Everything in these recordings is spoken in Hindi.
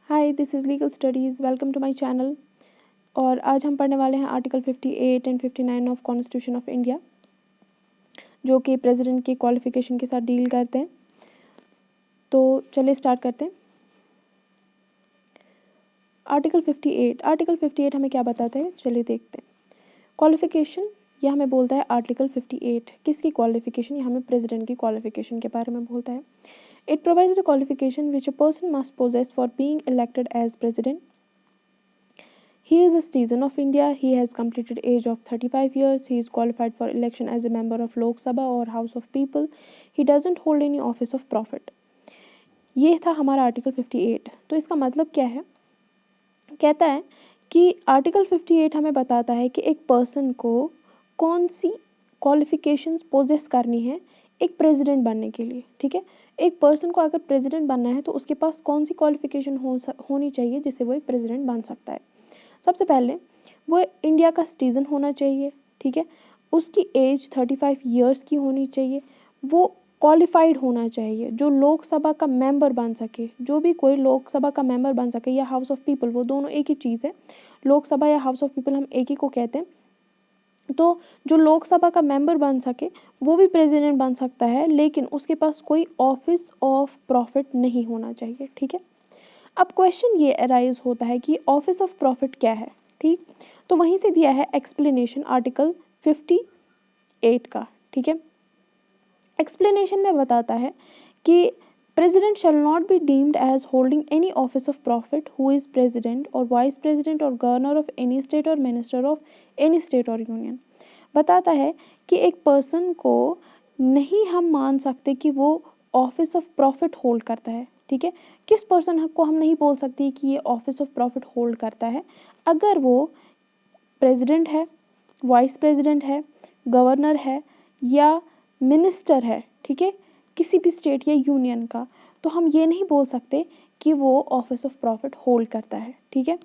Hi, this is legal studies. Welcome to my channel. और आज हम पढ़ने वाले हैं article 58 and 59 of constitution of India, जो कि प्रेसिडेंट की क्वालिफिकेशन के साथ डील करते हैं। तो चलिए स्टार्ट करते हैं। आर्टिकल 58 हमें क्या बताता है, चलिए देखते हैं। क्वालिफिकेशन, यह हमें बोलता है आर्टिकल 58 किसकी क्वालिफिकेशन, यह हमें प्रेसिडेंट की क्वालिफिकेशन के बारे में बोलता है। It provides the qualification which a person must possess for being elected as president. He is a citizen of India. He has completed age of 35 years. He is qualified for election as a member of Lok Sabha or House of People. He doesn't hold any office of profit. ये था हमारा आर्टिकल 58। तो इसका मतलब क्या है? कहता है कि आर्टिकल 58 हमें बताता है कि एक पर्सन को कौन सी क्वालिफिकेशंस पोजेस करनी है एक प्रेसिडेंट बनने के लिए। ठीक है, एक पर्सन को अगर प्रेसिडेंट बनना है तो उसके पास कौन सी क्वालिफिकेशन होनी चाहिए जिससे वो एक प्रेसिडेंट बन सकता है। सबसे पहले वो इंडिया का सिटीज़न होना चाहिए। ठीक है, उसकी एज 35 ईयर्स की होनी चाहिए। वो क्वालिफाइड होना चाहिए, जो लोकसभा का मेंबर बन सके। जो भी कोई लोकसभा का मेंबर बन सके या हाउस ऑफ पीपल, वो दोनों एक ही चीज़ है। लोकसभा या हाउस ऑफ पीपल हम एक ही को कहते हैं। तो जो लोकसभा का मेंबर बन सके वो भी प्रेसिडेंट बन सकता है, लेकिन उसके पास कोई ऑफिस ऑफ प्रॉफिट नहीं होना चाहिए। ठीक है, अब क्वेश्चन ये अराइज होता है कि ऑफिस ऑफ प्रॉफिट क्या है। ठीक, तो वहीं से दिया है एक्सप्लेनेशन आर्टिकल 58 का। ठीक है, एक्सप्लेनेशन में बताता है कि president shall not be deemed as holding any office of profit who is president और वाइस प्रेसिडेंट और गवर्नर ऑफ एनी स्टेट और मिनिस्टर ऑफ एनी स्टेट और यूनियन। बताता है कि एक पर्सन को नहीं हम मान सकते कि वो ऑफिस ऑफ प्रॉफिट होल्ड करता है। ठीक है, किस पर्सन को हम नहीं बोल सकते कि ये ऑफिस ऑफ प्रॉफिट होल्ड करता है? अगर वो प्रेसिडेंट है, वाइस प्रेसिडेंट है, गवर्नर है या मिनिस्टर है। ठीक है, किसी भी स्टेट या यूनियन का, तो हम ये नहीं बोल सकते कि वो ऑफिस ऑफ प्रॉफिट होल्ड करता है। ठीक है,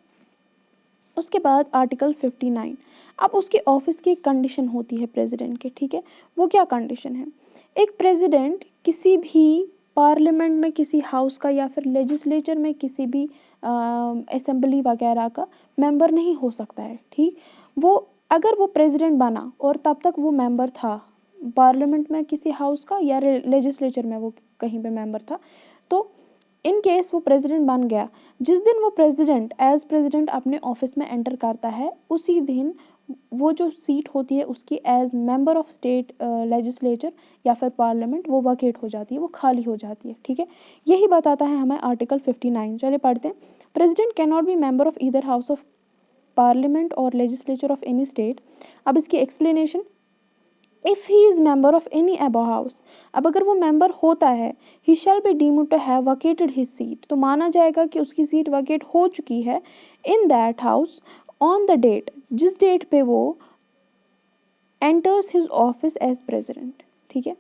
उसके बाद आर्टिकल 59। अब उसके ऑफिस की कंडीशन होती है प्रेसिडेंट के। ठीक है, वो क्या कंडीशन है? एक प्रेसिडेंट किसी भी पार्लियामेंट में, किसी हाउस का या फिर लेजिस्लेचर में, किसी भी असेंबली वगैरह का मेंबर नहीं हो सकता है। ठीक, वो अगर वो प्रेसिडेंट बना और तब तक वो मेंबर था पार्लियामेंट में, किसी हाउस का या लेजिस्लेचर में वो कहीं पे मेंबर था, तो इन केस वो प्रेसिडेंट बन गया, जिस दिन वो प्रेसिडेंट एज प्रेसिडेंट अपने ऑफिस में एंटर करता है, उसी दिन वो जो सीट होती है उसकी as member of state legislature या फिर पार्लियामेंट वो वैकेट हो जाती है, वो खाली हो जाती है। ठीक है, यही बताता है हमें आर्टिकल 59। चलिए पढ़ते हैं। President can not be member of either house of parliament और लेजिस्लेचर ऑफ एनी स्टेट। अब इसकी explanation, if he is member of any above house, अब अगर वो मेंबर होता है, he shall be deemed to have vacated his seat, तो माना जाएगा कि उसकी सीट वैकेट हो चुकी है in that house on the date, जिस डेट पे वो enters his office as president. ठीक है,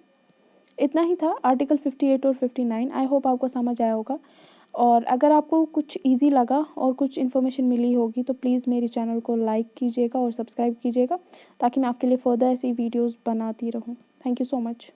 इतना ही था आर्टिकल 58 और 59। आई होप आपको समझ आया होगा। और अगर आपको कुछ इजी लगा और कुछ इन्फॉर्मेशन मिली होगी तो प्लीज़ मेरे चैनल को लाइक कीजिएगा और सब्सक्राइब कीजिएगा, ताकि मैं आपके लिए फ़र्दर ऐसी वीडियोस बनाती रहूँ। Thank you so much.